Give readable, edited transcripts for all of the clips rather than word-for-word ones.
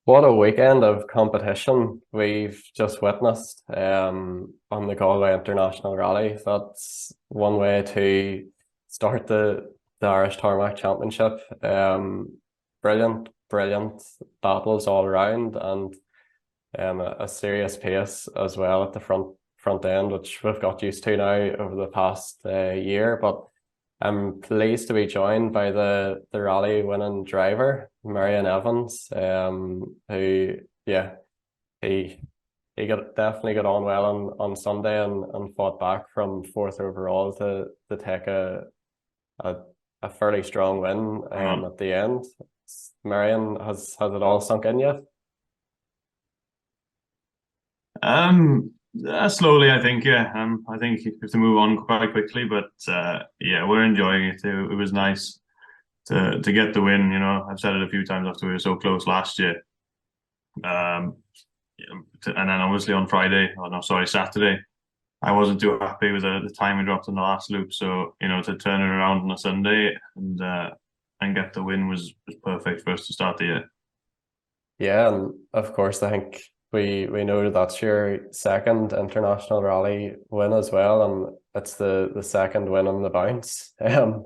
What a weekend of competition we've just witnessed on the Galway International Rally. That's one way to start the Irish Tarmac Championship. Brilliant battles all around, and a serious pace as well at the front end, which we've got used to now over the past year. But I'm pleased to be joined by the rally winning driver, Meirion Evans, who, yeah, he definitely got on well on Sunday and fought back from fourth overall to take a, a fairly strong win at the end. Meirion, has it all sunk in yet? Slowly, I think. Yeah. I think you have to move on quite quickly, but yeah, we're enjoying it. It was nice to get the win. You know, I've said it a few times after we were so close last year. And then obviously on Friday, oh no, sorry, Saturday, I wasn't too happy with the time we dropped in the last loop. So you know, to turn it around on a Sunday and get the win was perfect for us to start the year. Yeah, and of course, I think we know that's your second international rally win as well, and it's the second win on the bounce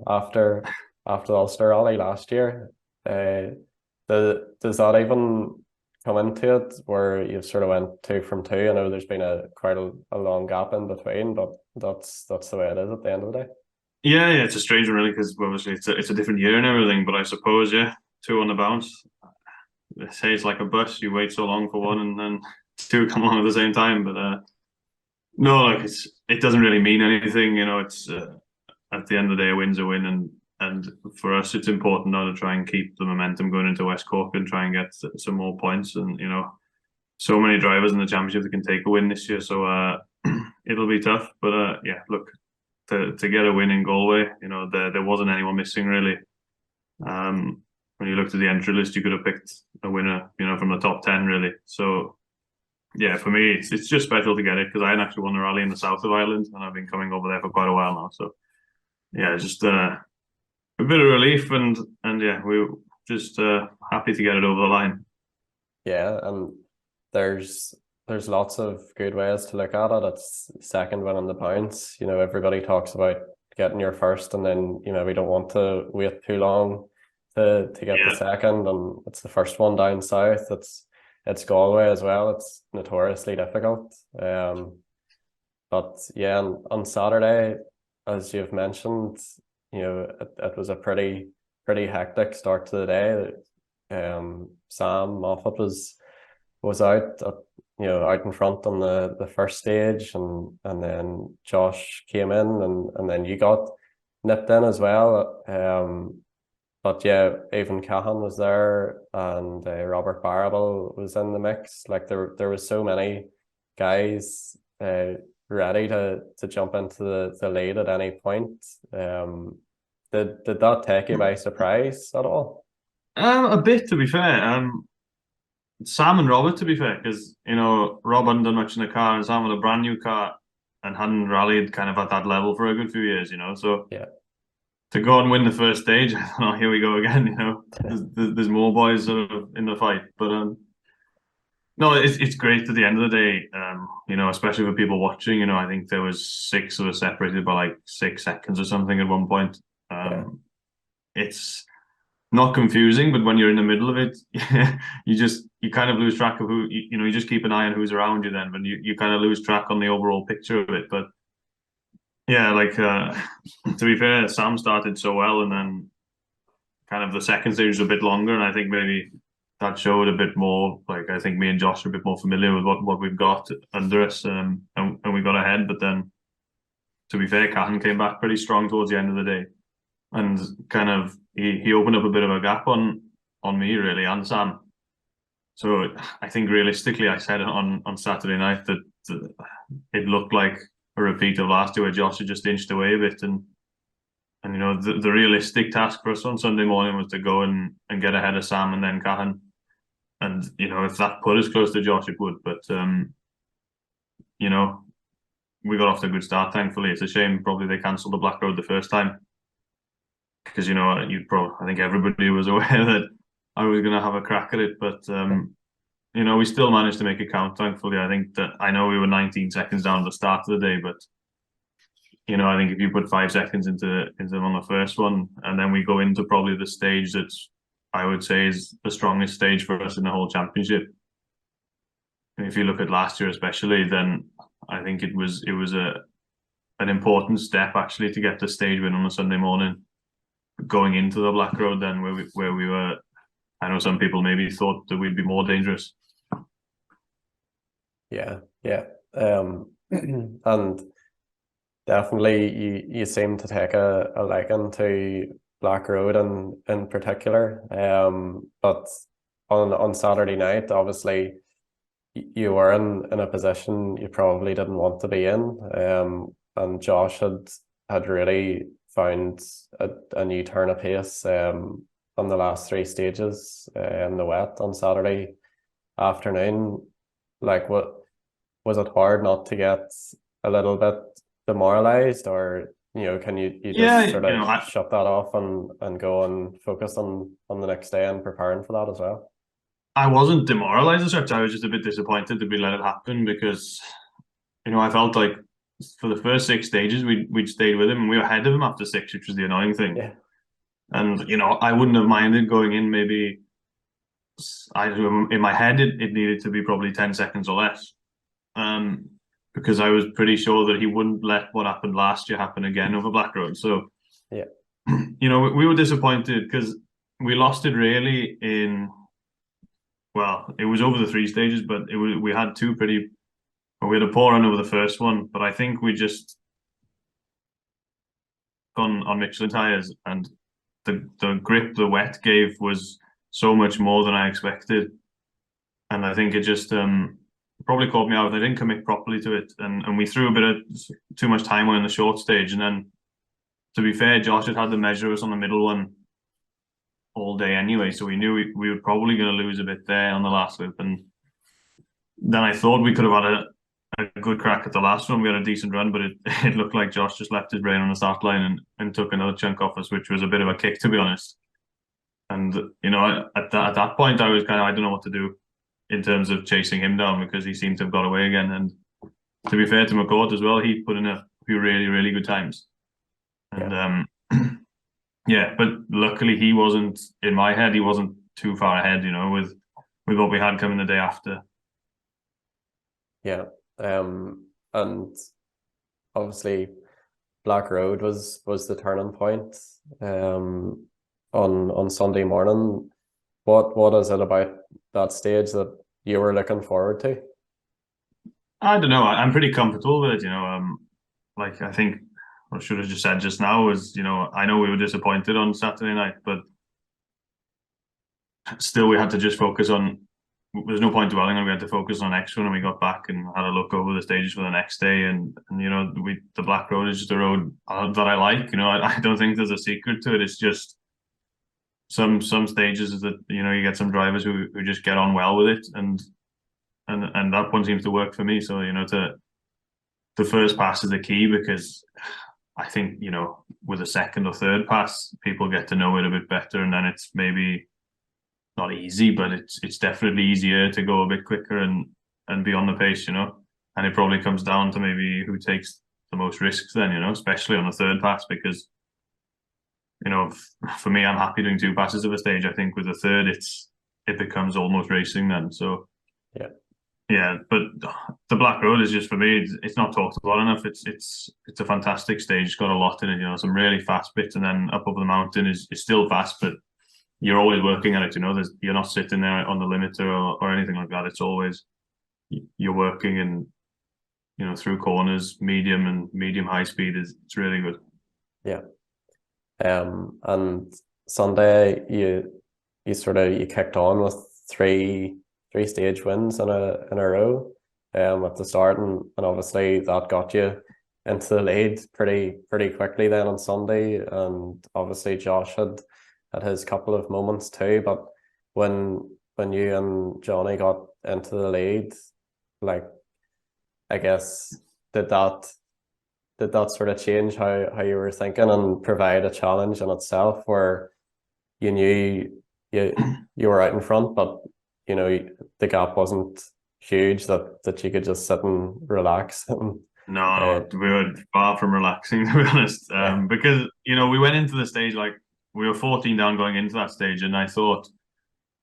after the Ulster Rally last year. Does that even come into it where you've sort of went two from two? I know there's been quite a long gap in between, but that's the way it is at the end of the day. Yeah, it's a strange one really because obviously it's a different year and everything. But I suppose yeah, two on the bounce. They say it's like a bus. You wait so long for one, and then two come along at the same time. But no, like it doesn't really mean anything. You know, it's at the end of the day, a win's a win, and for us, it's important now to try and keep the momentum going into West Cork and try and get some more points. And you know, so many drivers in the championship that can take a win this year, so it'll be tough. But yeah, look, to get a win in Galway, you know, there wasn't anyone missing really. When you looked at the entry list, you could have picked a winner, you know, from the top 10 really. So yeah, for me, it's just special to get it because I hadn't actually won the rally in the south of Ireland, and I've been coming over there for quite a while now. So yeah, just a bit of relief, and yeah, we were just happy to get it over the line. Yeah, and there's lots of good ways to look at it. It's second win on the bounce. You know, everybody talks about getting your first, and then we don't want to wait too long to get the Yeah, second, and it's the first one down south. It's Galway as well. It's notoriously difficult. But yeah, on Saturday, as you've mentioned, it was a pretty hectic start to the day. Sam Moffat was out out in front on the first stage, and then Josh came in, and then you got nipped in as well. But yeah, even Cahan was there, and Robert Barrable was in the mix. Like there was so many guys ready to jump into the lead at any point. Did that take you by surprise at all? a bit to be fair. Sam and Robert, to be fair, because you know Rob hadn't done much in the car, and Sam had a brand new car and hadn't rallied kind of at that level for a good few years. You know, so Yeah. to go and win the first stage, I thought, oh, here we go again. You know, there's more boys sort of in the fight, but no, it's great at the end of the day. You know, especially for people watching. You know, I think there was six of us separated by like 6 seconds or something at one point. Yeah. It's not confusing, but when you're in the middle of it, you kind of lose track of who you know. You just keep an eye on who's around you then, but you kind of lose track on the overall picture of it. But yeah, like to be fair, Sam started so well, and then kind of the second stage was a bit longer, and I think maybe that showed a bit more. Like I think me and Josh are a bit more familiar with what we've got under us, and we got ahead. But then, to be fair, Cahan came back pretty strong towards the end of the day, and kind of he opened up a bit of a gap on me really and Sam. So I think realistically, I said on Saturday night that it looked like a repeat of last year where Josh had just inched away a bit, and you know the realistic task for us on Sunday morning was to go and get ahead of Sam and then Cahan, and you know if that put us close to Josh, it would. But you know we got off to a good start. Thankfully, it's a shame probably they cancelled the Black Road the first time because you know I think everybody was aware that I was going to have a crack at it, but we still managed to make it count, thankfully. I think that I know we were 19 seconds down at the start of the day, but I think if you put 5 seconds into them on the first one, and then we go into probably the stage that's, I would say, is the strongest stage for us in the whole championship. If you look at last year especially, then I think it was an important step actually to get the stage win on a Sunday morning, going into the Black Road then where we were. I know some people maybe thought that we'd be more dangerous. Yeah. And definitely you seem to take a liking to Black Road in particular. But on Saturday night, obviously you were in a position you probably didn't want to be in. And Josh had really found a new turn of pace on the last three stages in the wet on Saturday afternoon. Like, what was it hard not to get a little bit demoralized, or can you just sort of shut that off and go and focus on the next day and preparing for that as well? I wasn't demoralized as such. I was just a bit disappointed that we let it happen because I felt like for the first 6 stages we'd stayed with him and we were ahead of him after 6, which was the annoying thing. Yeah. And I wouldn't have minded going in. Maybe in my head it needed to be probably 10 seconds or less, because I was pretty sure that he wouldn't let what happened last year happen again over Black Road. So yeah, we were disappointed because we lost it really in. Well, it was over the 3 stages, but we had we had a poor run over the first one, but I think we just on Michelin tires, and the grip the wet gave was so much more than I expected, and I think it just probably caught me out. I didn't commit properly to it, and we threw a bit of too much time on in the short stage. And then, to be fair, Josh had the measure of us on the middle one all day anyway, so we knew we were probably going to lose a bit there on the last loop. And then I thought we could have had a good crack at the last one. We had a decent run, but it looked like Josh just left his brain on the start line and took another chunk off us, which was a bit of a kick, to be honest. And at that point, I was kind of, I don't know what to do in terms of chasing him down, because he seemed to have got away again. And to be fair to McCourt as well, he put in a few really, really good times. And yeah, but luckily he wasn't, in my head, he wasn't too far ahead, with what we had coming the day after. Yeah. And obviously Black Road was the turning point on Sunday morning. What is it about that stage that you were looking forward to? I don't know. I'm pretty comfortable with it, like I think what I should have just said just now was, I know we were disappointed on Saturday night, but still we had to just focus on, there's no point dwelling on, we had to focus on next one, and we got back and had a look over the stages for the next day. And the Black Road is just a road that I like. I don't think there's a secret to it. It's just some stages that you get some drivers who just get on well with it, and that one seems to work for me. So the first pass is the key, because I think with a second or third pass people get to know it a bit better, and then it's maybe not easy, but it's definitely easier to go a bit quicker and be on the pace, and it probably comes down to maybe who takes the most risks then, especially on the third pass, because for me, I'm happy doing 2 passes of a stage. I think with the third it becomes almost racing then. So yeah, but the Black Road is just, for me, it's not talked about enough. It's a fantastic stage. It's got a lot in it, some really fast bits, and then up over the mountain is still fast, but you're always working at it. You're not sitting there on the limiter or anything like that. It's always you're working, and through corners, medium and medium high speed it's really good. Yeah. And Sunday you kicked on with three stage wins in a row at the start, and obviously that got you into the lead pretty quickly then on Sunday. And obviously Josh had his couple of moments too, but when you and Johnny got into the lead, like, I guess did that sort of change how you were thinking and provide a challenge in itself, where you knew you were out in front, but the the gap wasn't huge, that you could just sit and relax. And, No, we were far from relaxing, to be honest. Because, you know, we went into the stage like we were 14 down going into that stage, and I thought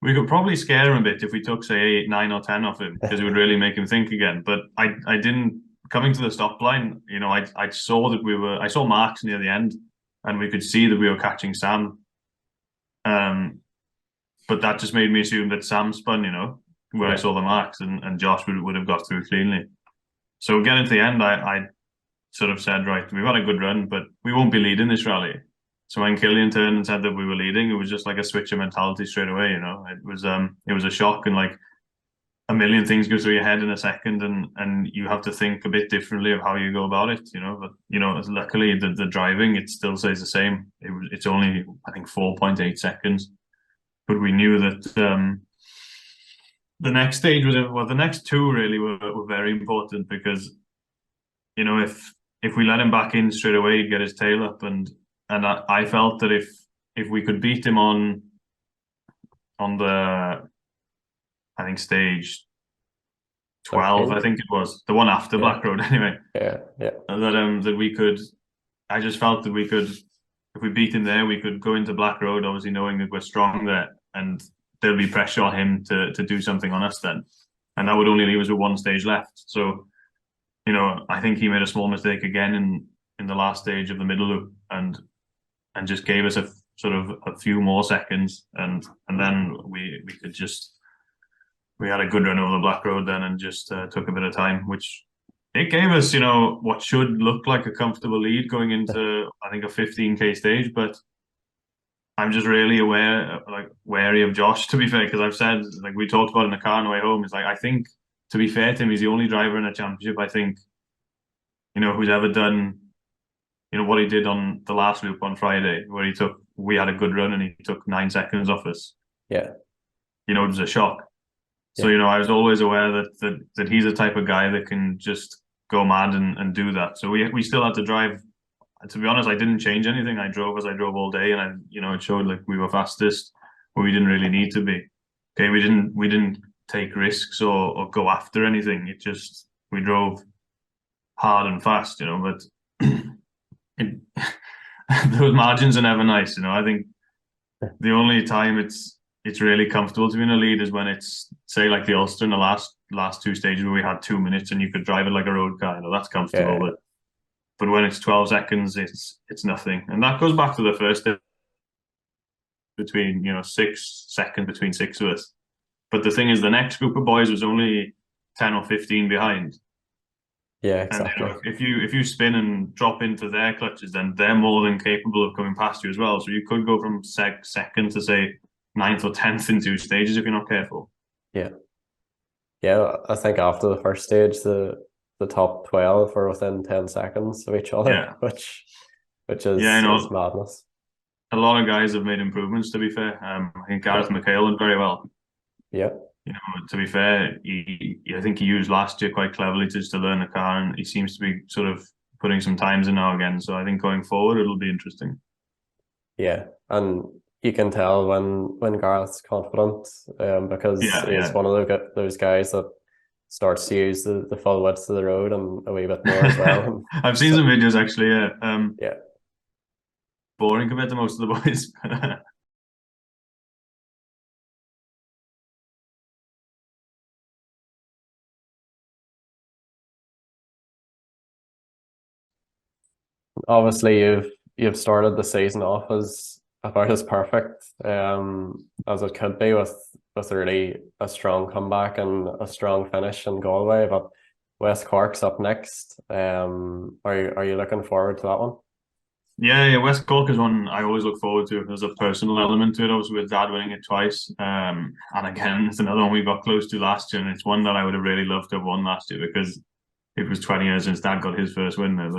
we could probably scare him a bit if we took, say, 8, 9, or 10 off him, because it would really make him think again. But I didn't. Coming to the stop line, you know, I saw that I saw marks near the end, and we could see that we were catching Sam. But that just made me assume that Sam spun, you know, where I saw the marks, and Josh would have got through cleanly. So getting to the end, I sort of said, right, we've had a good run, but we won't be leading this rally. So when Killian turned and said that we were leading, it was just like a switch of mentality straight away, you know. It was a shock, and like a million things go through your head in a second, and you have to think a bit differently of how you go about it, you know. But you know, luckily the driving, it still stays the same. It's only, I think, 4.8 seconds. But we knew that the next stage the next two really were very important, because, you know, if we let him back in straight away, he'd get his tail up, and I felt that if we could beat him on the, I think, stage 12, 13? I think it was the one after Black Road anyway. That we could. I just felt that we could, if we beat him there, we could go into Black Road, obviously knowing that we're strong there, and there'll be pressure on him to do something on us then, and that would only leave us with one stage left. So, you know, I think he made a small mistake again in the last stage of the middle loop, and just gave us a few more seconds, and then we could just, we had a good run over the Black Road then, and just took a bit of time, which it gave us, you know, what should look like a comfortable lead going into, I think, a 15K stage. But I'm just really wary of Josh, to be fair, because I've said, like we talked about in the car on the way home, it's like, I think, to be fair to him, he's the only driver in a championship, I think, you know, who's ever done, you know, what he did on the last loop on Friday, where we had a good run and he took 9 seconds off us. Yeah. You know, it was a shock. So, you know, I was always aware that he's the type of guy that can just go mad and do that. So we still had to drive. To be honest, I didn't change anything. I drove as I drove all day, and you know, it showed like we were fastest, but we didn't really need to be. Okay, we didn't take risks or go after anything. It just, we drove hard and fast, you know. But those margins are never nice, you know. I think the only time it's really comfortable to be in a lead is when it's, say, like the Ulster in the last two stages where we had 2 minutes and you could drive it like a road car. You know, that's comfortable. Yeah. But when it's 12 seconds, it's nothing. And that goes back to the first between, you know, 6 seconds between 6 of us. But the thing is, the next group of boys was only 10 or 15 behind. Yeah, exactly. And you know, if you spin and drop into their clutches, then they're more than capable of coming past you as well. So you could go from second to, say, 9th or 10th in 2 stages if you're not careful. Yeah. Yeah, I think after the first stage, the top 12 were within 10 seconds of each other, which is, is madness. A lot of guys have made improvements, to be fair. I think Gareth McHale went very well. Yeah. You know, to be fair, I think he used last year quite cleverly to learn the car, and he seems to be sort of putting some times in now again. So I think going forward, it'll be interesting. Yeah, and you can tell when Gareth's confident, because he's one of those guys that starts to use the full width of the road and a wee bit more as well. I've seen some videos actually. Yeah. Boring compared to most of the boys. Obviously, you've started the season off as about as perfect as it could be, with really a strong comeback and a strong finish in Galway. But West Cork's up next. Are you looking forward to that one? Yeah, West Cork is one I always look forward to. There's a personal element to it, obviously, with Dad winning it twice. And again, it's another one we got close to last year, and it's one that I would have really loved to have won last year, because it was 20 years since Dad got his first win there.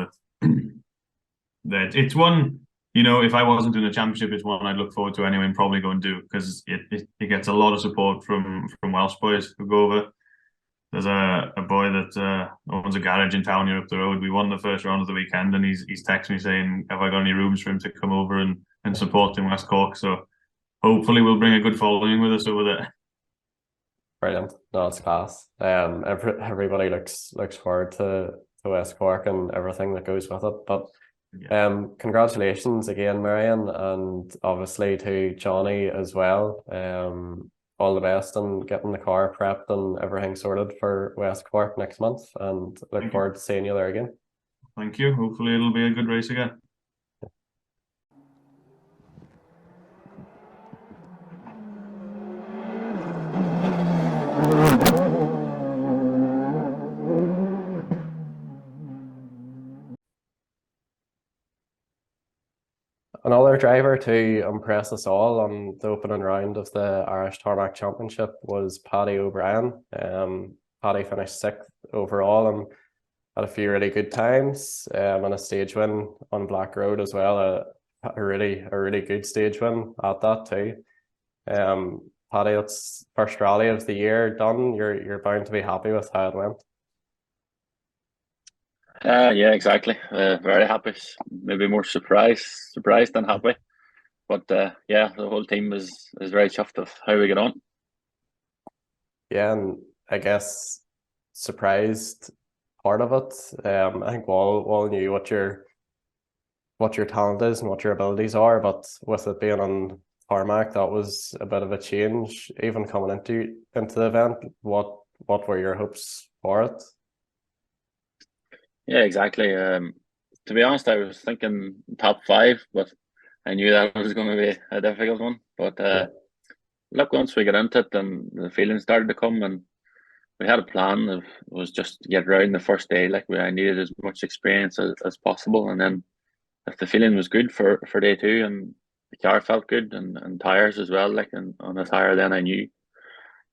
But it's one, you know, if I wasn't doing the championship, it's one I'd look forward to anyway and probably go and do, because it gets a lot of support from Welsh boys who go over. There's a boy that owns a garage in town here up the road. We won the first round of the weekend, and he's texted me saying, have I got any rooms for him to come over and support in West Cork? So hopefully we'll bring a good following with us over there. Brilliant. No, it's class. Everybody looks forward to West Cork and everything that goes with it. But Yeah. congratulations again, Meirion, and obviously to Johnny as well. All the best in getting the car prepped and everything sorted for West Cork next month, and look Thank you. forward to seeing you there again. Thank you. Hopefully it'll be a good race again. Another driver to impress us all on the opening round of the Irish Tarmac Championship was Paddy O'Brien. Paddy finished sixth overall and had a few really good times, and a stage win on Black Road as well. A really good stage win at that too. Paddy, it's first rally of the year done. You're bound to be happy with how it went. Yeah, exactly. Very happy. Maybe more surprised than happy. But yeah, the whole team is very chuffed of how we get on. Yeah, and I guess surprised part of it. I think Wall knew what your talent is and what your abilities are, but with it being on tarmac, that was a bit of a change. Even coming into the event, what were your hopes for it? Yeah, exactly. To be honest, I was thinking top five, but I knew that was going to be a difficult one. But Yeah. look, once we got into it, and the feeling started to come, and we had a plan of was just to get right the first day. Like I needed as much experience as possible, and then if the feeling was good for day two, and the car felt good, and tires as well, like and on the tire, then I knew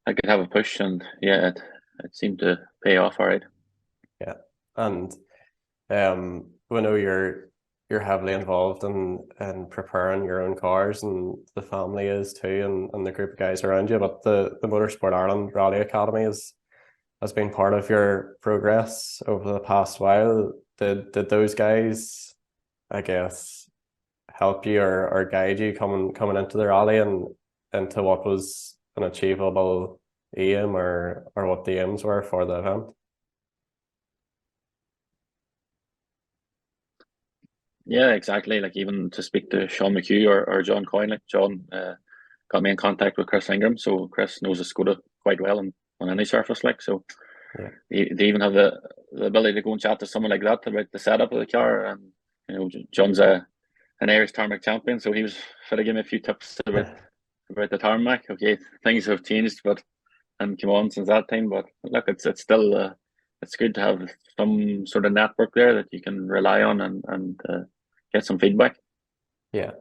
I could have a push, and yeah, it seemed to pay off all right. Yeah, and we know you're heavily involved in preparing your own cars, and the family is too, and the group of guys around you. But the Motorsport Ireland Rally Academy has been part of your progress over the past while. Did those guys, I guess, help you or guide you coming into the rally and into what was an achievable aim or what the aims were for the event? Yeah, exactly. Like even to speak to Sean McHugh or John Coyne, like John got me in contact with Chris Ingram, so Chris knows the Skoda quite well on any surface, like so. Yeah. They even have the ability to go and chat to someone like that about the setup of the car, and you know, John's an Irish tarmac champion, so he was fit to give me a few tips about the tarmac. Okay, things have changed, but and come on since that time. But look, it's still it's good to have some sort of network there that you can rely on and get some feedback. Yeah,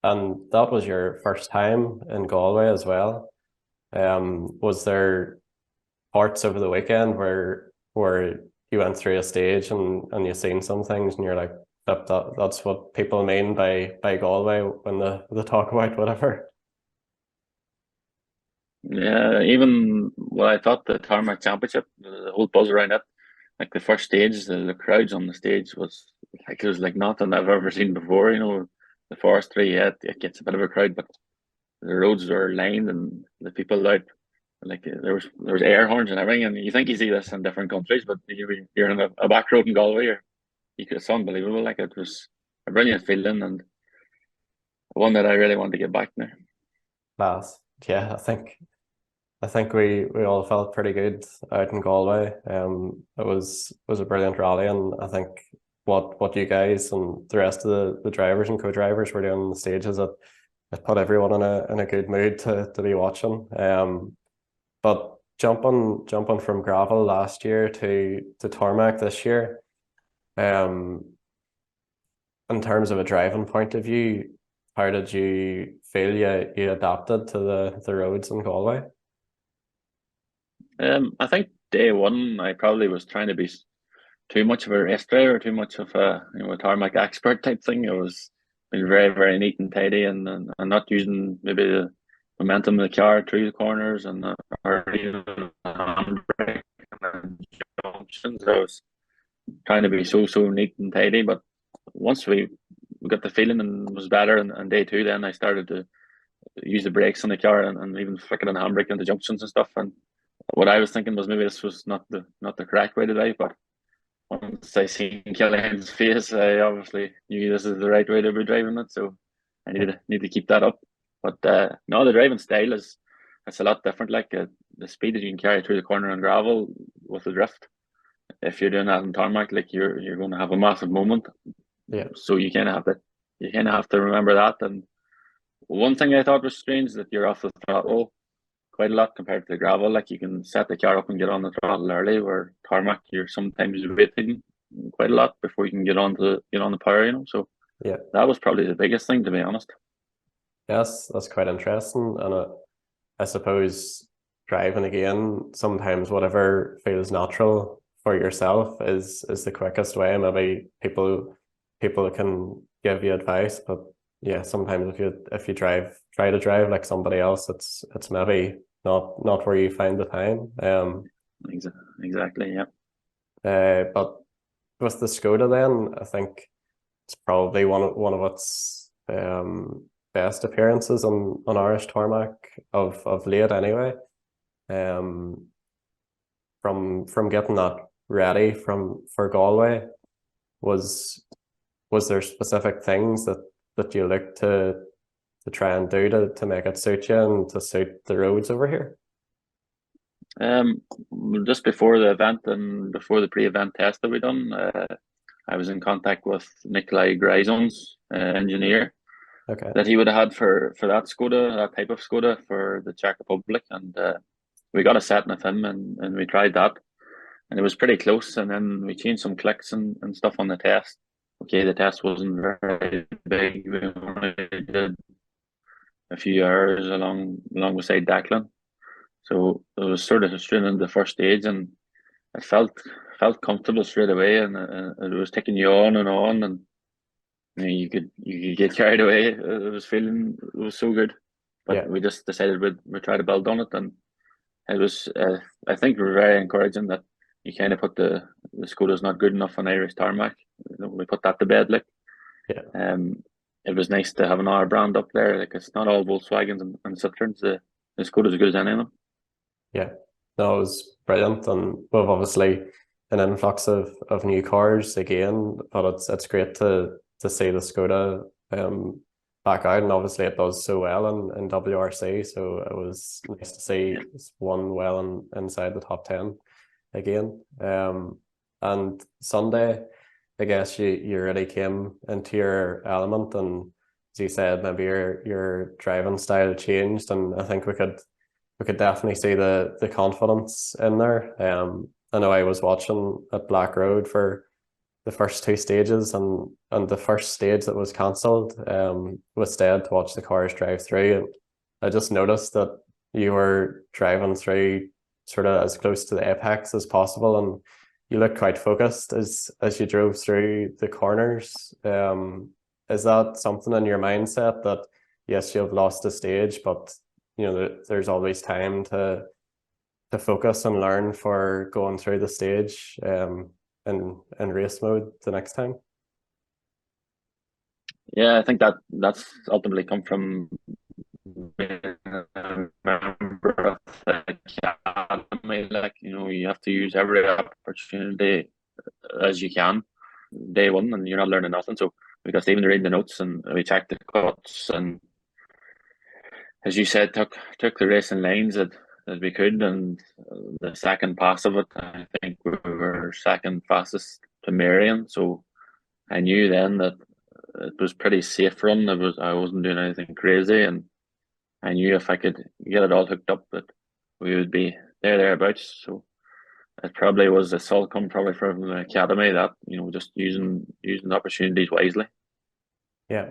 and that was your first time in Galway as well. Was there parts over the weekend where you went through a stage and you seen some things and you're like, that's what people mean by Galway when they talk about whatever? Yeah, even what I thought the tarmac championship, the whole buzz around it, like the first stage, the crowds on the stage was like it was like nothing I've ever seen before. You know, the forestry, yeah, it gets a bit of a crowd, but the roads are lined and the people out, like there was air horns and everything. And you think you see this in different countries, but you're in a back road in Galway, it's unbelievable. Like it was a brilliant feeling and one that I really want to get back there. Class. Yeah, I think we all felt pretty good out in Galway. It was a brilliant rally, and I think what you guys and the rest of the drivers and co-drivers were doing on the stages, it put everyone in a good mood to be watching. But jumping from gravel last year to tarmac this year, in terms of a driving point of view, how did you feel you adapted to the roads in Galway? I think day one I probably was trying to be too much of a race driver, too much of a tarmac expert type thing. It was been very neat and tidy, and not using maybe the momentum of the car through the corners and or even the handbrake and junctions. I was trying to be so neat and tidy, but once we got the feeling and was better, and day two, then I started to use the brakes on the car and even flicking on the handbrake into junctions and stuff, and what I was thinking was maybe this was not the correct way to drive, but once I seen Callahan's face, I obviously knew this is the right way to be driving it. So I need to keep that up. But no, the driving style it's a lot different. Like the speed that you can carry through the corner on gravel with the drift. If you're doing that in tarmac, like you're going to have a massive moment. Yeah. So you kind of have to remember that. And one thing I thought was strange that you're off the throttle quite a lot compared to the gravel. Like you can set the car up and get on the throttle early, where tarmac you're sometimes waiting quite a lot before you can get on the power. So Yeah, that was probably the biggest thing, to be honest. yes, that's quite interesting. And I suppose driving again, sometimes whatever feels natural for yourself is the quickest way. Maybe people can give you advice, but yeah, sometimes if you try to drive like somebody else, it's maybe not where you find the time. Exactly, yeah. But with the Skoda, then I think it's probably one of its best appearances on Irish tarmac of late anyway. From getting that ready for Galway, was there specific things that you looked to try and do to make it suit you and to suit the roads over here? Just before the event and before the pre-event test that we done, I was in contact with Nikolai Grison's engineer. Okay. That he would have had for that Skoda, that type of Skoda for the Czech Republic, and we got a setting of him and we tried that, and it was pretty close. And then we changed some clicks and stuff on the test. Okay, the test wasn't very big. We only did a few hours along beside Declan, so it was sort of straight into the first stage, and it felt comfortable straight away, and it was taking you on, and you could get carried away. It was so good, but Yeah. we just decided we'd try to build on it, and it was I think we're very encouraging that you kind of put the Skoda's not good enough on Irish tarmac. We put that to bed, like. Yeah. It was nice to have another brand up there. Like it's not all Volkswagens and Citroens. The Skoda's as good as any of them. Yeah, no, it was brilliant, and we've obviously an influx of new cars again, but it's great to see the Skoda back out, and obviously it does so well in WRC, so it was nice to see it's one well inside the top 10 again. And Sunday, I guess you really came into your element, and as you said, maybe your driving style changed, and I think we could definitely see the confidence in there. I know I was watching at Black Road for the first two stages, and the first stage that was cancelled was dead to watch the cars drive through. And I just noticed that you were driving through sort of as close to the apex as possible, and you looked quite focused as you drove through the corners. Is that something in your mindset that yes, you've lost a stage, but there's always time to focus and learn for going through the stage in race mode the next time? Yeah, I think that's ultimately come from being a member of the academy. Like, you have to use every opportunity as you can. Day one, and you're not learning nothing. So we got Stephen to read the notes, and we checked the cuts, and as you said, took the racing lines that we could, and the second pass of it, I think we were second fastest to Meirion. So I knew then that it was pretty safe run. I wasn't doing anything crazy, and I knew if I could get it all hooked up that we would be thereabouts. So it probably was a all come probably from the academy, that just using the opportunities wisely. Yeah,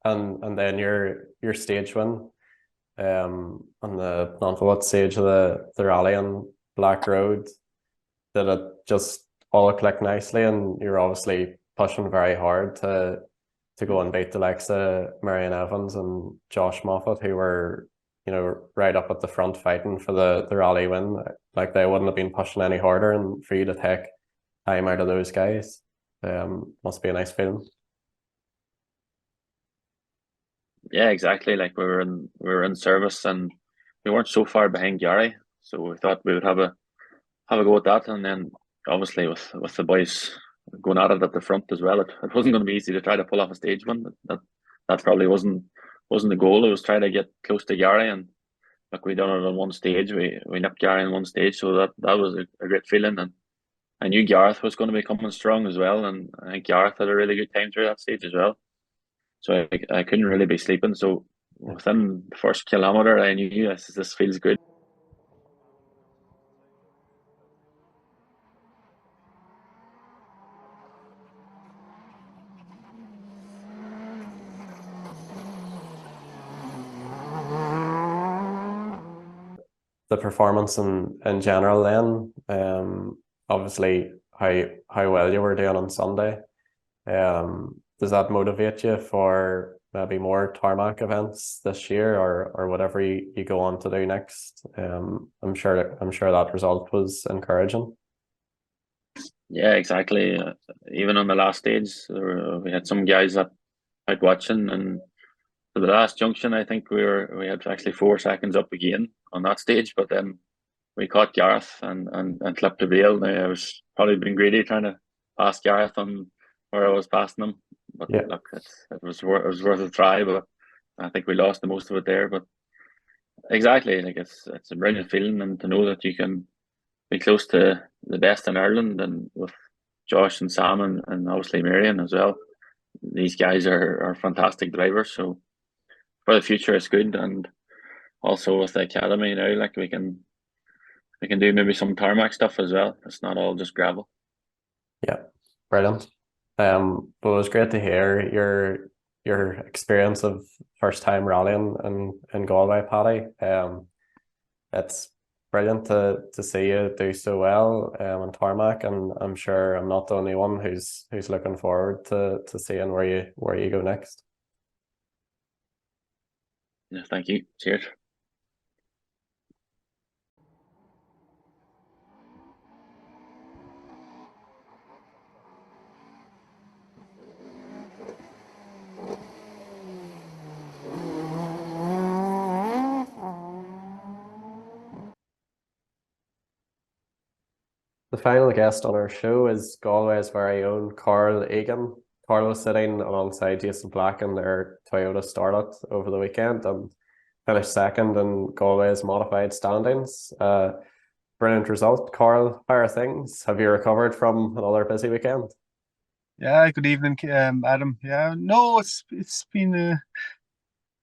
and then your stage win on the non-what stage of the rally on Black Road, did it just all click nicely, and you're obviously pushing very hard to go and beat the likes of Meirion Evans and Josh Moffat, who were right up at the front fighting for the rally win. Like, they wouldn't have been pushing any harder, and for you to take time out of those guys must be a nice feeling. Yeah, exactly. Like we were in service, and we weren't so far behind Gary. So we thought we would have a go at that, and then obviously with the boys going at it at the front as well, it wasn't going to be easy to try to pull off a stage one. That probably wasn't the goal. It was trying to get close to Gary, and like we done it on one stage. We nipped Gary in one stage, so that was a great feeling. And I knew Gareth was going to be coming strong as well, and I think Gareth had a really good time through that stage as well. So I couldn't really be sleeping. So within the first kilometre, I knew this feels good. The performance in general then, obviously how well you were doing on Sunday. Does that motivate you for maybe more tarmac events this year, or whatever you go on to do next? I'm sure that result was encouraging. Yeah, exactly. Even on the last stage, we had some guys that out watching, and for the last junction, I think we had actually 4 seconds up again on that stage, but then we caught Gareth and clipped the rail. I was probably being greedy trying to pass Gareth on where I was passing him, but Yeah. look, it was worth a try. But I think we lost the most of it there. But exactly, like it's a brilliant feeling, and to know that you can be close to the best in Ireland, and with Josh and Sam and obviously Meirion as well. These guys are fantastic drivers. So for the future, it's good, and also with the academy now, like we can do maybe some tarmac stuff as well. It's not all just gravel. Yeah, brilliant. But it was great to hear your experience of first time rallying in Galway, Paddy. It's brilliant to see you do so well on tarmac, and I'm sure I'm not the only one who's looking forward to seeing where you go next. Yeah, thank you. Cheers. The final guest on our show is Galway's very own Karl Egan. Karl was sitting alongside Jason Black in their Toyota Starlet over the weekend and finished second in Galway's modified standings. Brilliant result. Karl, how are things? Have you recovered from another busy weekend? Yeah, good evening, Adam. Yeah, no, it's been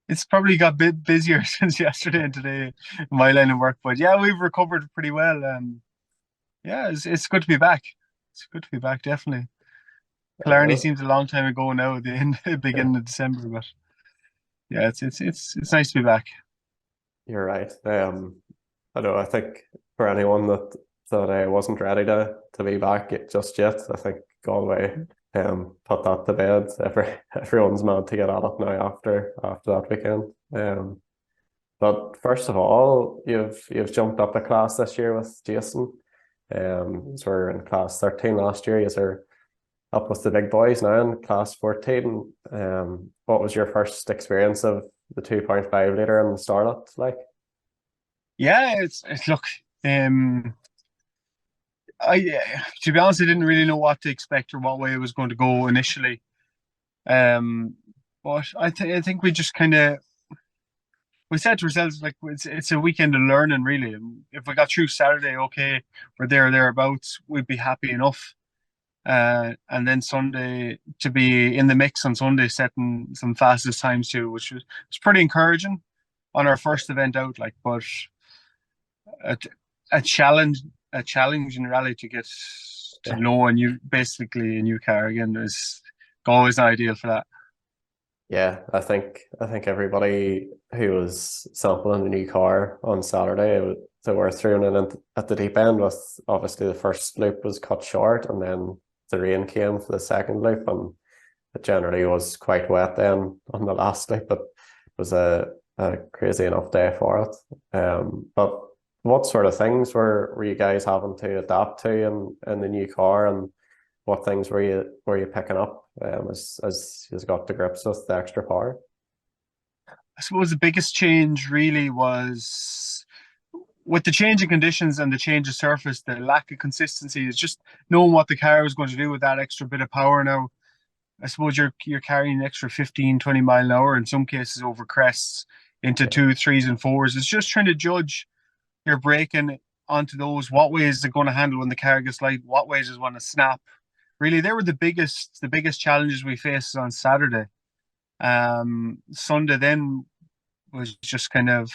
it's probably got a bit busier since yesterday and today in my line of work, but yeah, we've recovered pretty well. Yeah, it's good to be back. It's good to be back, definitely. Killarney seems a long time ago now at the beginning of December, but yeah, it's nice to be back. You're right. I know. I think for anyone that wasn't ready to be back just yet, I think Galway put that to bed. Everyone's mad to get at it now after that weekend. But first of all, you've jumped up a class this year with Jason. So we're in class 13 last year. You're up with the big boys now in class 14. What was your first experience of the 2.5 litre in the Starlet like? Yeah, it's look. To be honest, I didn't really know what to expect or what way it was going to go initially. But I think we just kind of we said to ourselves, like, it's a weekend of learning really. If we got through Saturday, okay, we're there or thereabouts, we'd be happy enough. And then Sunday, to be in the mix on Sunday, setting some fastest times too, which was pretty encouraging on our first event out. Like, but a challenge in rally to get to know basically a new car again is always not ideal for that. Yeah, I think everybody who was sampling the new car on Saturday, they were thrown in at the deep end with, obviously the first loop was cut short and then the rain came for the second loop, and it generally was quite wet then on the last loop, but it was a crazy enough day for it. But what sort of things were you guys having to adapt to in the new car, and what things were you picking up as you got to grips with the extra power? I suppose the biggest change really was with the change in conditions and the change of surface, the lack of consistency is just knowing what the car is going to do with that extra bit of power now. I suppose you're carrying an extra 15, 20 mile an hour in some cases over crests into 2s, 3s, and 4s. It's just trying to judge your braking onto those. What way is it going to handle when the car gets light? What ways is it going to snap? Really, they were the biggest challenges we faced on Saturday. Sunday then was just kind of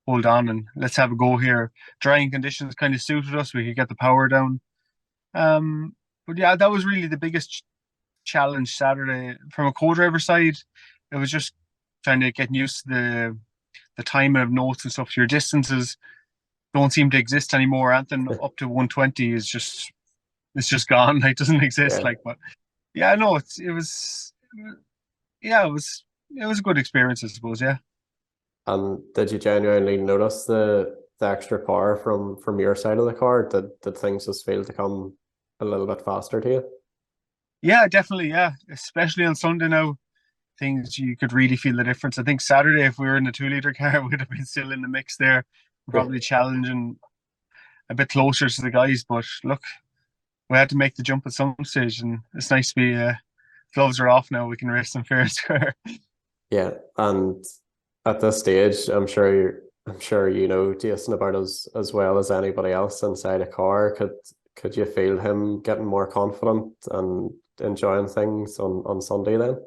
hold on and let's have a go here. Drying conditions kind of suited us. We could get the power down. But yeah, that was really the biggest challenge Saturday. From a co-driver side, it was just trying to get used to the timing of notes and stuff. Your distances don't seem to exist anymore. Anything up to 120 is just gone. Like, doesn't exist. Yeah. Like, but yeah, no, it was a good experience, I suppose. Yeah. And did you genuinely notice the extra power from your side of the car? Did things just feel to come a little bit faster to you? Yeah, definitely. Yeah, especially on Sunday now, things you could really feel the difference. I think Saturday, if we were in a 2 liter car, we'd have been still in the mix there, probably challenging a bit closer to the guys. But look, we had to make the jump at some stage, and it's nice to be. Gloves are off now. We can race in fair and square. Yeah, and at this stage, I'm sure you know Jason about as well as anybody else inside a car. Could you feel him getting more confident and enjoying things on Sunday then?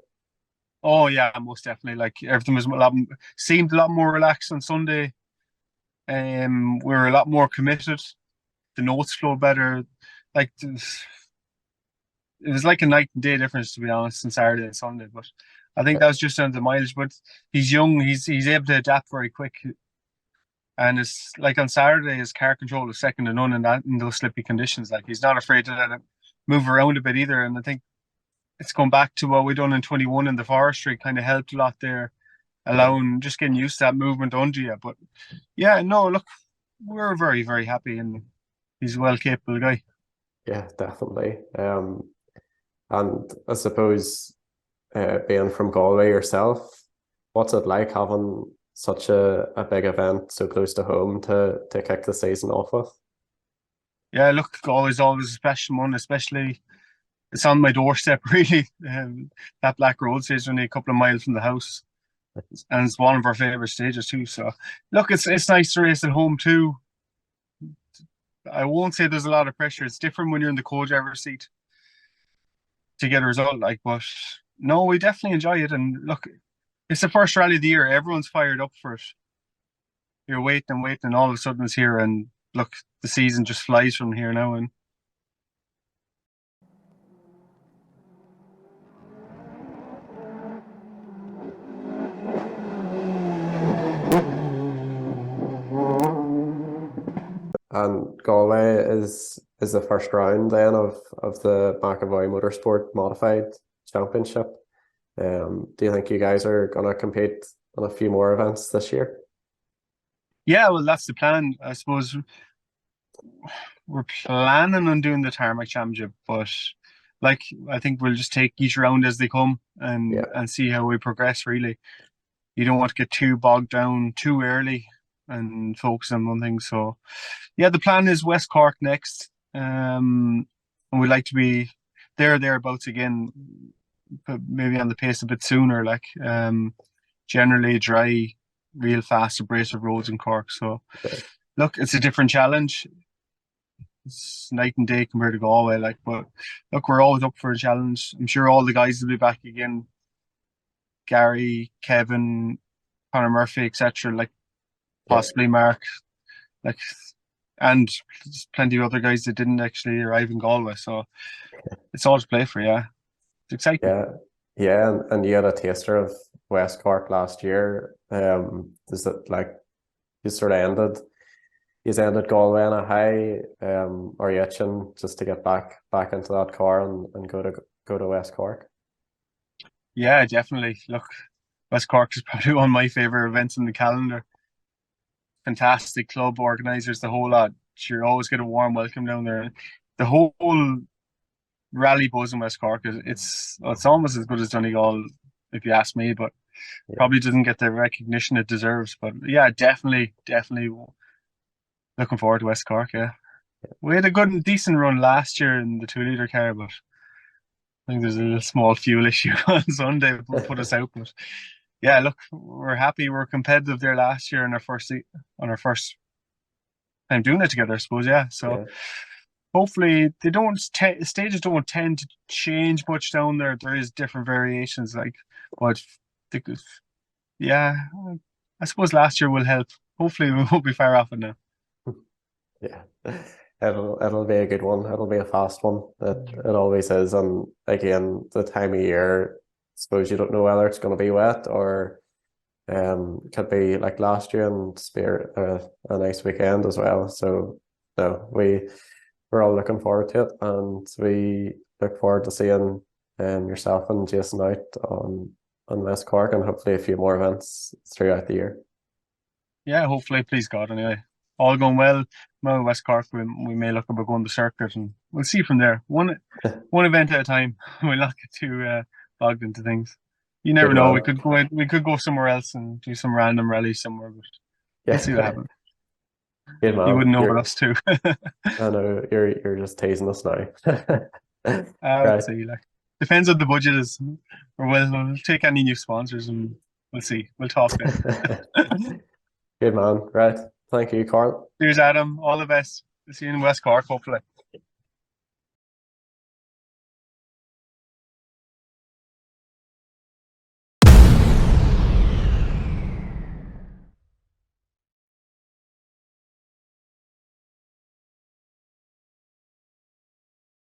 Oh yeah, most definitely. Like, everything was seemed a lot more relaxed on Sunday. We were a lot more committed. The notes flow better. Like, it was like a night and day difference, to be honest, on Saturday and Sunday. But I think that was just down to the mileage. But he's young. He's able to adapt very quick. And it's like on Saturday, his car control was second to none in those slippy conditions. Like, he's not afraid to let it move around a bit either. And I think it's come back to what we done in 21 in the forestry, kind of helped a lot there, allowing just getting used to that movement under you. But yeah, no, look, we're very, very happy, and he's a well capable guy. Yeah, definitely. And I suppose being from Galway yourself, what's it like having such a big event so close to home to kick the season off with? Yeah, look, Galway's always a special one, especially it's on my doorstep, really. That Black Road stage is only a couple of miles from the house, and it's one of our favourite stages too. So look, it's nice to race at home too. I won't say there's a lot of pressure. It's different when you're in the co-driver seat to get a result, like, but no, we definitely enjoy it. And look, it's the first rally of the year. Everyone's fired up for it. You're waiting, and all of a sudden it's here. And look, the season just flies from here now. And Galway is the first round then of the McEvoy Motorsport Modified Championship. Do you think you guys are going to compete on a few more events this year? yeah, well, that's the plan. I suppose we're planning on doing the Tarmac Championship, but like, I think we'll just take each round as they come and see how we progress, really. You don't want to get too bogged down too early and focus on one thing. So yeah, the plan is West Cork next. And we'd like to be thereabouts again, but maybe on the pace a bit sooner, like generally dry, real fast, abrasive roads in Cork. So look, it's a different challenge. It's night and day compared to Galway, like, but look, we're always up for a challenge. I'm sure all the guys will be back again. Gary, Kevin, Conor Murphy, etc. Like, possibly Mark, like, and plenty of other guys that didn't actually arrive in Galway. So it's all to play for. Yeah, it's exciting. Yeah, and you had a taster of West Cork last year. Is it like you sort of ended Galway on a high? Are you itching just to get back into that car and go to West Cork? Yeah, definitely. Look, West Cork is probably one of my favorite events in the calendar. Fantastic club organisers, the whole lot. You always get a warm welcome down there. The whole rally buzz in West Cork it's almost as good as Donegal, if you ask me, but probably doesn't get the recognition it deserves. But yeah, definitely Looking forward to West Cork. Yeah, we had a good and decent run last year in the 2 litre car, but I think there's a little small fuel issue on Sunday put us out. But yeah, look, we're happy. We're competitive there last year on our first time doing it together, I suppose. Yeah, so. Yeah. Hopefully stages don't tend to change much down there. There is different variations, but yeah, I suppose last year will help. Hopefully we won't be far off it now. Yeah, it'll be a good one. It'll be a fast one. It always is. And again, the time of year, I suppose you don't know whether it's going to be wet or could be like last year and spare a nice weekend as well. So no, we're all looking forward to it, and we look forward to seeing yourself and Jason out on West Cork, and hopefully a few more events throughout the year. Yeah, hopefully, please God. Anyway, all going well. Now West Cork, we may look about going to circuit, and we'll see from there. One event at a time. We'll not get too bogged into things. You never know. We could go somewhere else and do some random rally somewhere, but we'll see what happens. Good man. You wouldn't know about us too. I know you're just teasing us now. We'll see. Depends what the budget is, or we'll take any new sponsors and we'll see. We'll talk then. Good man. Right. Thank you, Karl. Cheers, Adam. All the best. See you in West Cork, hopefully.